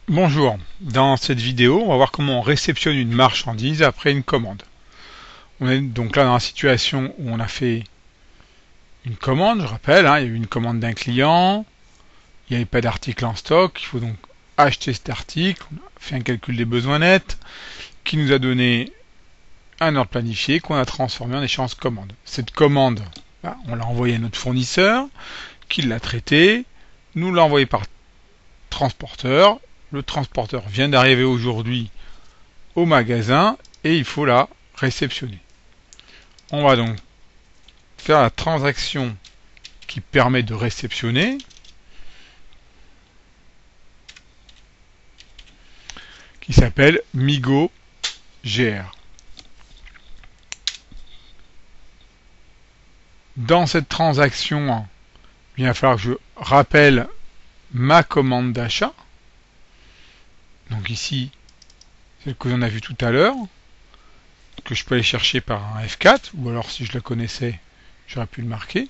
Bonjour, dans cette vidéo, on va voir comment on réceptionne une marchandise après une commande. On est donc là dans la situation où on a fait une commande, je rappelle, il y a eu une commande d'un client, il n'y avait pas d'article en stock, il faut donc acheter cet article, on a fait un calcul des besoins nets, qui nous a donné un ordre planifié qu'on a transformé en échéance commande. Cette commande, on l'a envoyée à notre fournisseur, qui l'a traitée, nous l'a envoyée par transporteur. Le transporteur vient d'arriver aujourd'hui au magasin et il faut la réceptionner. On va donc faire la transaction qui permet de réceptionner. Qui s'appelle Migo GR. Dans cette transaction, il va falloir que je rappelle ma commande d'achat. Donc ici, celle que l'on a vue tout à l'heure, que je peux aller chercher par un F4, ou alors si je la connaissais, j'aurais pu le marquer.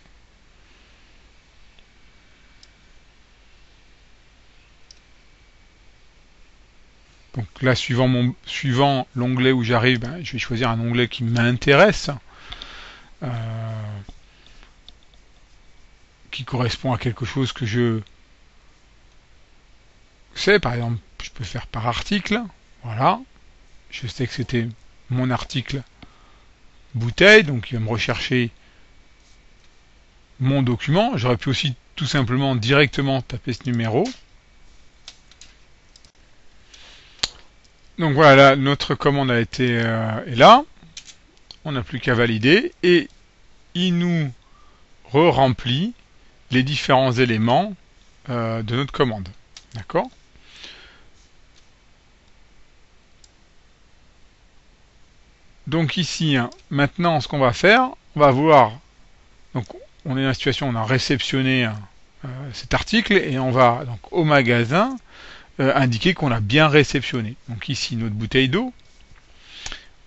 Donc là, suivant l'onglet où j'arrive, je vais choisir un onglet qui m'intéresse, qui correspond à quelque chose que je sais. Par exemple, je peux faire par article. Voilà. Je sais que c'était mon article bouteille, donc il va me rechercher mon document. J'aurais pu aussi tout simplement directement taper ce numéro. Donc voilà, là, notre commande a été est là. On n'a plus qu'à valider et il nous re-remplit les différents éléments de notre commande. D'accord ? Donc ici, maintenant, ce qu'on va faire, on va voir. Donc, on est dans la situation, on a réceptionné cet article et on va donc au magasin indiquer qu'on a bien réceptionné. Donc ici, notre bouteille d'eau.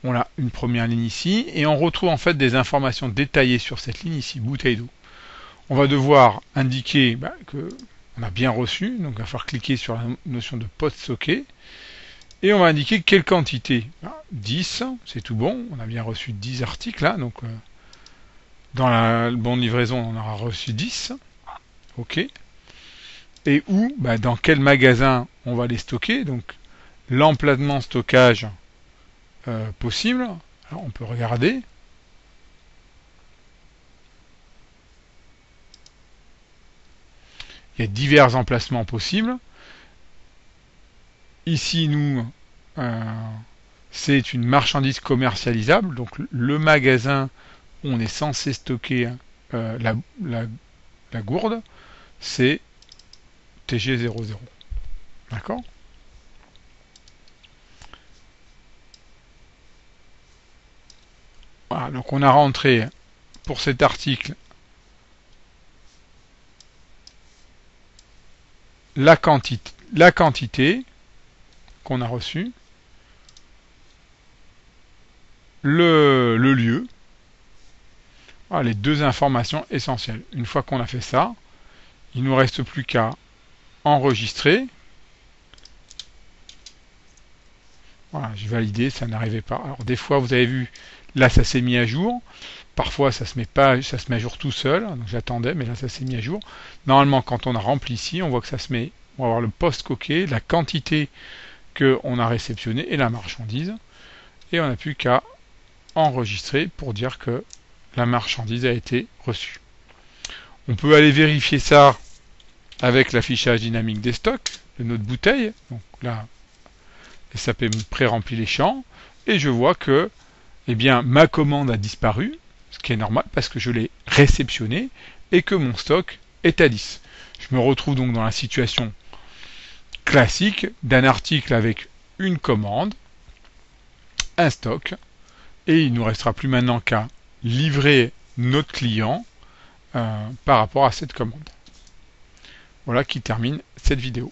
On a une première ligne ici et on retrouve en fait des informations détaillées sur cette ligne ici, bouteille d'eau. On va devoir indiquer que on a bien reçu, donc il va falloir cliquer sur la notion de post-stocké. Et on va indiquer quelle quantité. 10, c'est tout bon. On a bien reçu 10 articles là. Donc dans la bonne livraison, on aura reçu 10. OK. Et où dans quel magasin on va les stocker. Donc l'emplacement stockage possible. Alors on peut regarder. Il y a divers emplacements possibles. Ici, nous, c'est une marchandise commercialisable. Donc le magasin où on est censé stocker la gourde, c'est TG00. D'accord ? Voilà, donc on a rentré pour cet article la quantité qu'on a reçue, le lieu, voilà, les deux informations essentielles. Une fois qu'on a fait ça, il ne nous reste plus qu'à enregistrer. Voilà, j'ai validé, ça n'arrivait pas. Alors des fois, vous avez vu, là ça s'est mis à jour. Parfois ça se met pas, ça se met à jour tout seul. Donc j'attendais, mais là ça s'est mis à jour. Normalement, quand on a rempli ici, on voit que ça se met. On va avoir le post-coquet, la quantité qu'on a réceptionnée et la marchandise. Et on n'a plus qu'à enregistrer pour dire que la marchandise a été reçue. On peut aller vérifier ça avec l'affichage dynamique des stocks de notre bouteille. Donc là, SAP me pré-remplit les champs et je vois que ma commande a disparu, ce qui est normal parce que je l'ai réceptionné et que mon stock est à 10. Je me retrouve donc dans la situation classique d'un article avec une commande, un stock, et il ne nous restera plus maintenant qu'à livrer notre client par rapport à cette commande. Voilà qui termine cette vidéo.